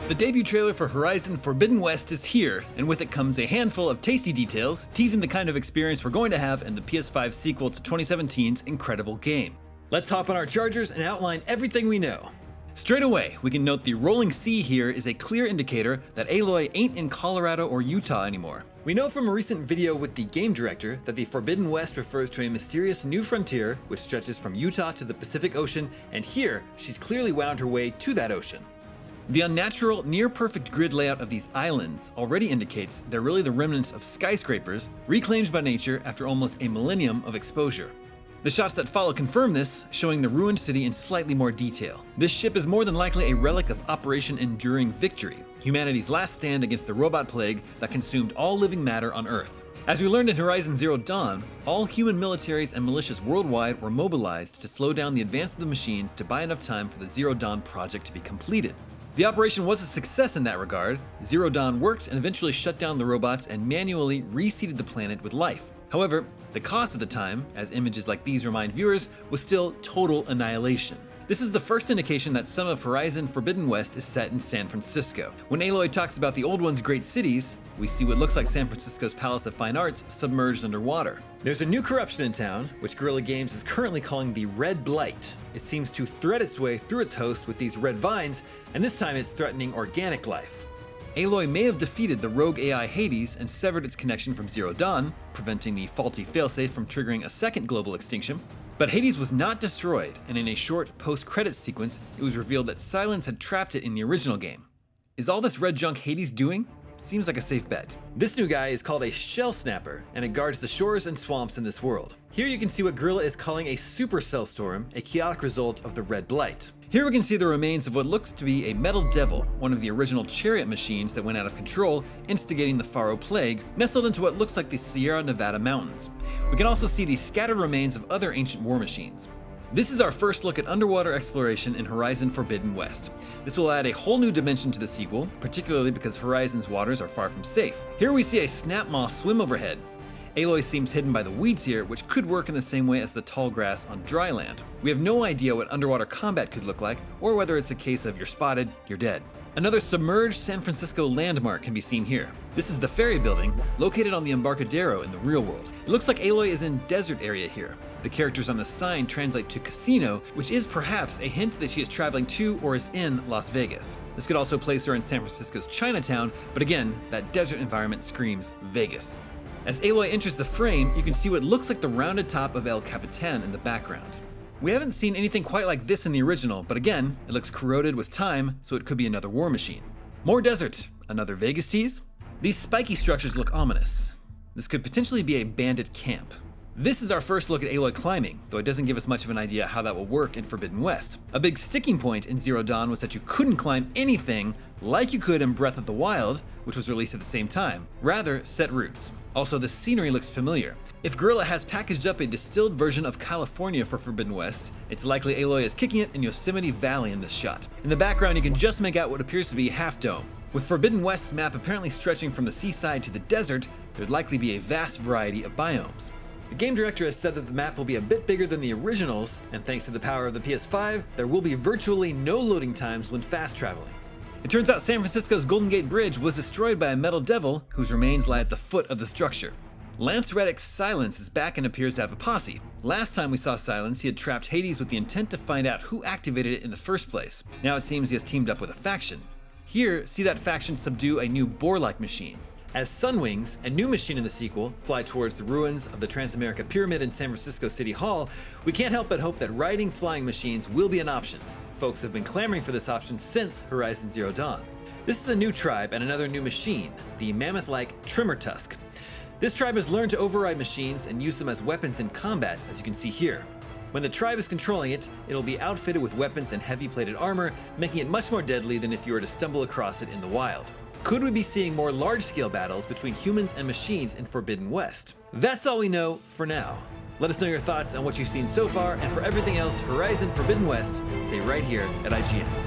The debut trailer for Horizon Forbidden West is here, and with it comes a handful of tasty details, teasing the kind of experience we're going to have in the PS5 sequel to 2017's incredible game. Let's hop on our chargers and outline everything we know. Straight away, we can note the rolling sea here is a clear indicator that Aloy ain't in Colorado or Utah anymore. We know from a recent video with the game director that the Forbidden West refers to a mysterious new frontier which stretches from Utah to the Pacific Ocean, and here she's clearly wound her way to that ocean. The unnatural, near-perfect grid layout of these islands already indicates they're really the remnants of skyscrapers reclaimed by nature after almost a millennium of exposure. The shots that follow confirm this, showing the ruined city in slightly more detail. This ship is more than likely a relic of Operation Enduring Victory, humanity's last stand against the robot plague that consumed all living matter on Earth. As we learned in Horizon Zero Dawn, all human militaries and militias worldwide were mobilized to slow down the advance of the machines to buy enough time for the Zero Dawn project to be completed. The operation was a success in that regard. Zero Dawn worked and eventually shut down the robots and manually reseeded the planet with life. However, the cost at the time, as images like these remind viewers, was still total annihilation. This is the first indication that some of Horizon Forbidden West is set in San Francisco. When Aloy talks about the old one's great cities, we see what looks like San Francisco's Palace of Fine Arts submerged underwater. There's a new corruption in town, which Guerrilla Games is currently calling the Red Blight. It seems to thread its way through its host with these red vines, and this time it's threatening organic life. Aloy may have defeated the rogue AI Hades and severed its connection from Zero Dawn, preventing the faulty failsafe from triggering a second global extinction. But Hades was not destroyed, and in a short post-credits sequence, it was revealed that Silence had trapped it in the original game. Is all this red junk Hades doing? Seems like a safe bet. This new guy is called a Shell Snapper, and it guards the shores and swamps in this world. Here you can see what Guerrilla is calling a Supercell Storm, a chaotic result of the Red Blight. Here we can see the remains of what looks to be a metal devil, one of the original chariot machines that went out of control, instigating the Faro Plague, nestled into what looks like the Sierra Nevada mountains. We can also see the scattered remains of other ancient war machines. This is our first look at underwater exploration in Horizon Forbidden West. This will add a whole new dimension to the sequel, particularly because Horizon's waters are far from safe. Here we see a snap moth swim overhead. Aloy seems hidden by the weeds here, which could work in the same way as the tall grass on dry land. We have no idea what underwater combat could look like, or whether it's a case of you're spotted, you're dead. Another submerged San Francisco landmark can be seen here. This is the Ferry Building, located on the Embarcadero in the real world. It looks like Aloy is in desert area here. The characters on the sign translate to casino, which is perhaps a hint that she is traveling to or is in Las Vegas. This could also place her in San Francisco's Chinatown, but again, that desert environment screams Vegas. As Aloy enters the frame, you can see what looks like the rounded top of El Capitan in the background. We haven't seen anything quite like this in the original, but again, it looks corroded with time, so it could be another war machine. More desert, another Vegas tease? These spiky structures look ominous. This could potentially be a bandit camp. This is our first look at Aloy climbing, though it doesn't give us much of an idea how that will work in Forbidden West. A big sticking point in Zero Dawn was that you couldn't climb anything like you could in Breath of the Wild, which was released at the same time. Rather, set roots. Also, the scenery looks familiar. If Guerrilla has packaged up a distilled version of California for Forbidden West, it's likely Aloy is kicking it in Yosemite Valley in this shot. In the background, you can just make out what appears to be Half Dome. With Forbidden West's map apparently stretching from the seaside to the desert, there'd likely be a vast variety of biomes. The game director has said that the map will be a bit bigger than the originals, and thanks to the power of the PS5, there will be virtually no loading times when fast traveling. It turns out San Francisco's Golden Gate Bridge was destroyed by a metal devil whose remains lie at the foot of the structure. Lance Reddick's Silence is back and appears to have a posse. Last time we saw Silence, he had trapped Hades with the intent to find out who activated it in the first place. Now it seems he has teamed up with a faction. Here, see that faction subdue a new boar-like machine. As Sunwings, a new machine in the sequel, fly towards the ruins of the Transamerica Pyramid in San Francisco City Hall, we can't help but hope that riding flying machines will be an option. Folks have been clamoring for this option since Horizon Zero Dawn. This is a new tribe and another new machine, the mammoth-like Tremor Tusk. This tribe has learned to override machines and use them as weapons in combat, as you can see here. When the tribe is controlling it, it'll be outfitted with weapons and heavy-plated armor, making it much more deadly than if you were to stumble across it in the wild. Could we be seeing more large-scale battles between humans and machines in Forbidden West? That's all we know for now. Let us know your thoughts on what you've seen so far, and for everything else Horizon Forbidden West, stay right here at IGN.